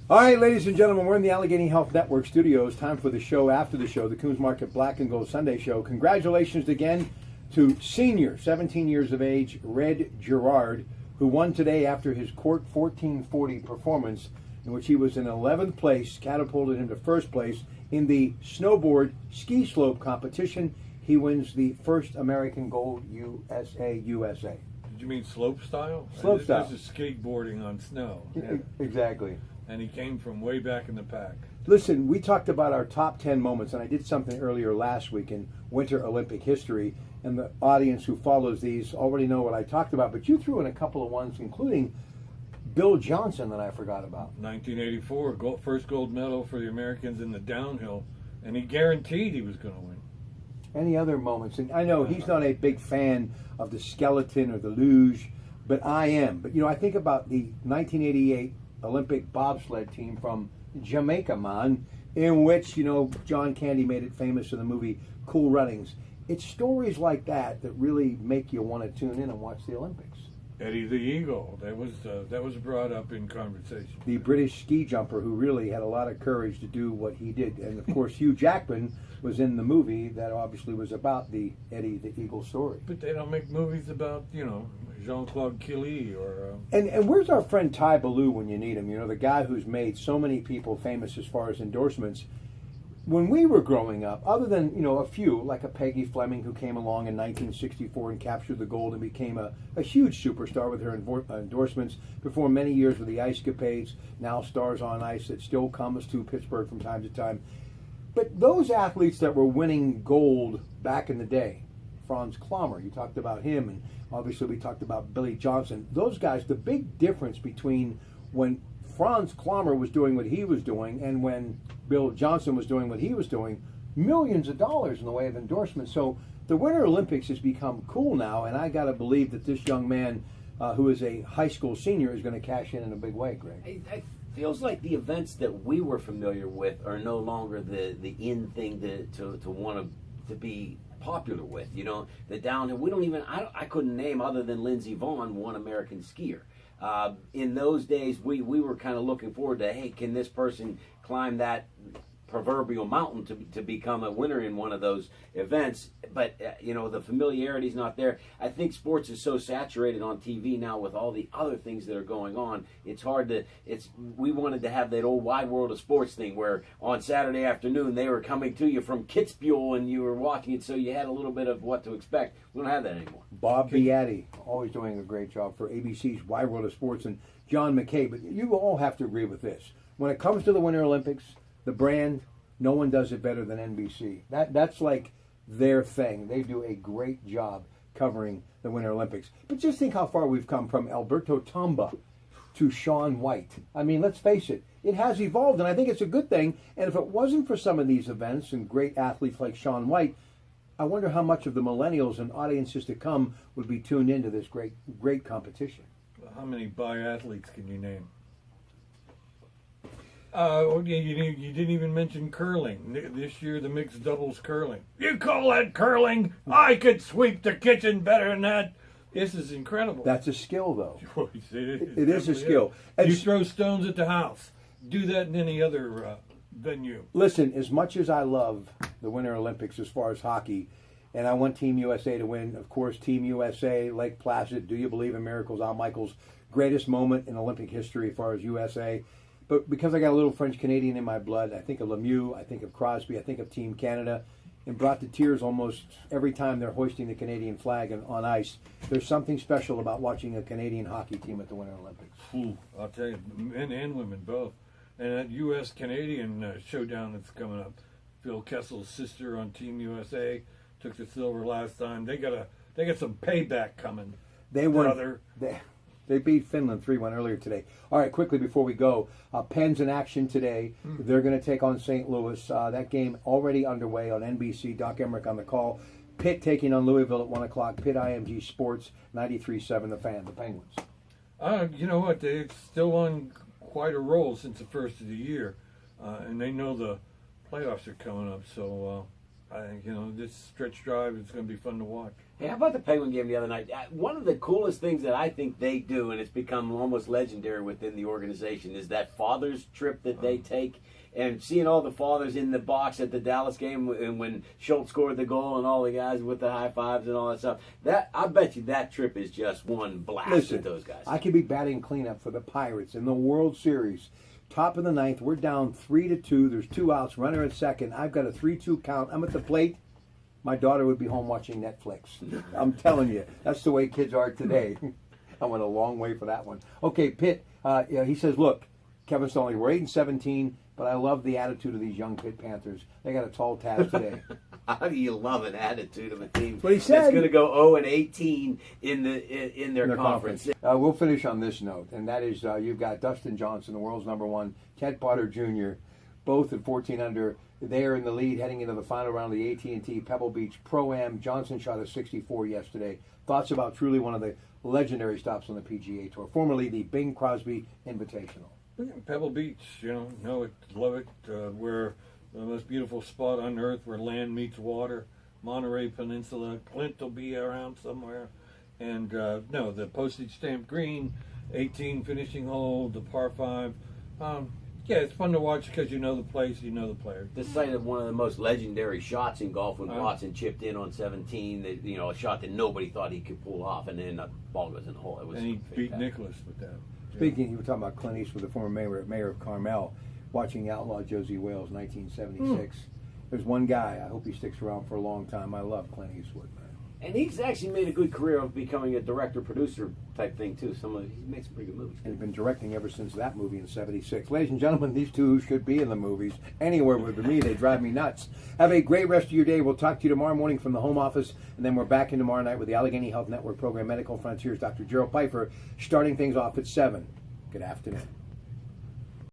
All right, ladies and gentlemen, we're in the Allegheny Health Network studios. Time for the show after the show, the Coons Market Black and Gold Sunday Show. Congratulations again to senior, 17 years of age, Red Gerard, who won today after his Court 1440 performance, in which he was in 11th place, catapulted him to first place in the snowboard ski slope competition. He wins the first American Gold USA. Did you mean slope style? Slope style. This is skateboarding on snow. Yeah. Exactly. And he came from way back in the pack. Listen, we talked about our top 10 moments, and I did something earlier last week in Winter Olympic history, and the audience who follows these already know what I talked about, but you threw in a couple of ones, including Bill Johnson, that I forgot about. 1984, first gold medal for the Americans in the downhill, and he guaranteed he was going to win. Any other moments? And I know he's not a big fan of the skeleton or the luge, but I am. But, I think about the 1988 Olympic bobsled team from Jamaica, man, in which, John Candy made it famous in the movie Cool Runnings. It's stories like that that really make you want to tune in and watch the Olympics. Eddie the Eagle, that was brought up in conversation. The British ski jumper who really had a lot of courage to do what he did. And, of course, Hugh Jackman was in the movie that obviously was about the Eddie the Eagle story. But they don't make movies about, Jean-Claude Killy or... And where's our friend Ty Ballou when you need him? The guy who's made so many people famous as far as endorsements. When we were growing up, other than, a few, like a Peggy Fleming who came along in 1964 and captured the gold and became a huge superstar with her endorsements, before many years with the Ice Capades, now Stars on Ice, that still comes to Pittsburgh from time to time. But those athletes that were winning gold back in the day, Franz Klammer, you talked about him, and obviously we talked about Billy Johnson. Those guys, the big difference between when Franz Klammer was doing what he was doing and when Bill Johnson was doing what he was doing, millions of dollars in the way of endorsements. So the Winter Olympics has become cool now, and I got to believe that this young man, who is a high school senior, is going to cash in a big way, Greg. It feels like the events that we were familiar with are no longer the in thing to want to be popular with. The downhill, we don't even, I couldn't name, other than Lindsey Vonn, one American skier. In those days, we were kind of looking forward to, hey, can this person climb that proverbial mountain to become a winner in one of those events? But the familiarity's not there. I think sports is so saturated on TV now with all the other things that are going on. It's hard to. We wanted to have that old Wide World of Sports thing where on Saturday afternoon they were coming to you from Kitzbühel and you were watching it, so you had a little bit of what to expect. We don't have that anymore. Bob Beatty, always doing a great job for ABC's Wide World of Sports, and John McKay. But you all have to agree with this. When it comes to the Winter Olympics, the brand, no one does it better than NBC. That's like their thing. They do a great job covering the Winter Olympics. But just think how far we've come from Alberto Tomba to Shaun White. I mean, let's face it. It has evolved, and I think it's a good thing. And if it wasn't for some of these events and great athletes like Shaun White, I wonder how much of the millennials and audiences to come would be tuned into this great competition. How many biathletes can you name? You didn't even mention curling. This year, the mixed doubles curling. You call that curling? I could sweep the kitchen better than that. This is incredible. That's a skill, though. It is a skill. And you throw stones at the house. Do that in any other venue. Listen, as much as I love the Winter Olympics as far as hockey, and I want Team USA to win, of course, Team USA, Lake Placid, Do You Believe in Miracles, Al Michaels, greatest moment in Olympic history as far as USA. But because I got a little French-Canadian in my blood, I think of Lemieux, I think of Crosby, I think of Team Canada, and brought to tears almost every time they're hoisting the Canadian flag on ice. There's something special about watching a Canadian hockey team at the Winter Olympics. Ooh, I'll tell you, men and women both. And that U.S.-Canadian showdown that's coming up, Phil Kessel's sister on Team USA took the silver last time. They got some payback coming. They won. They beat Finland 3-1 earlier today. All right, quickly before we go, Pens in action today. They're going to take on St. Louis. That game already underway on NBC. Doc Emmerich on the call. Pitt taking on Louisville at 1 o'clock. Pitt IMG Sports 93.7 The Fan. The Penguins. You know what? They're still on quite a roll since the first of the year, and they know the playoffs are coming up. So I think this stretch drive is going to be fun to watch. Hey, how about the Penguin game the other night? One of the coolest things that I think they do, and it's become almost legendary within the organization, is that father's trip that they take. And seeing all the fathers in the box at the Dallas game, and when Schultz scored the goal, and all the guys with the high fives and all that stuff, that I bet you that trip is just one blast Listen, with those guys. I could be batting cleanup for the Pirates in the World Series. Top of the ninth, we're down 3-2. There's 2 outs, runner at second. I've got a 3-2 count. I'm at the plate. My daughter would be home watching Netflix. I'm telling you, that's the way kids are today. I went a long way for that one. Okay, Pitt. He says, look, Kevin Stoney, we're 8-17. But I love the attitude of these young Pitt Panthers. They got a tall task today. How do you love an attitude of a team What he said. that's going to go 0-18 in their conference? We'll finish on this note, and that is you've got Dustin Johnson, the world's #1, Ted Potter Jr., both at 14 under. They are in the lead heading into the final round of the AT&T Pebble Beach Pro-Am. Johnson shot a 64 yesterday. Thoughts about truly one of the legendary stops on the PGA Tour, formerly the Bing Crosby Invitational. Pebble Beach, know it, love it. We're the most beautiful spot on earth where land meets water. Monterey Peninsula, Clint will be around somewhere. And no, the postage stamp green, 18 finishing hole, the par 5. Yeah, it's fun to watch because you know the place, you know the players. The site of one of the most legendary shots in golf when Watson chipped in on 17. That, a shot that nobody thought he could pull off, and then the ball goes in the hole. It was and he fantastic. beat Nicholas with that. Speaking, you were talking about Clint Eastwood, the former mayor of Carmel, watching Outlaw Josie Wales, 1976. There's one guy, I hope he sticks around for a long time. I love Clint Eastwood, man. And he's actually made a good career of becoming a director-producer type thing, too. He's made some pretty good movies. And he's been directing ever since that movie in 76. Ladies and gentlemen, these two should be in the movies. Anywhere with me, they drive me nuts. Have a great rest of your day. We'll talk to you tomorrow morning from the home office, and then we're back in tomorrow night with the Allegheny Health Network program, Medical Frontiers, Dr. Gerald Pfeiffer, starting things off at 7. Good afternoon.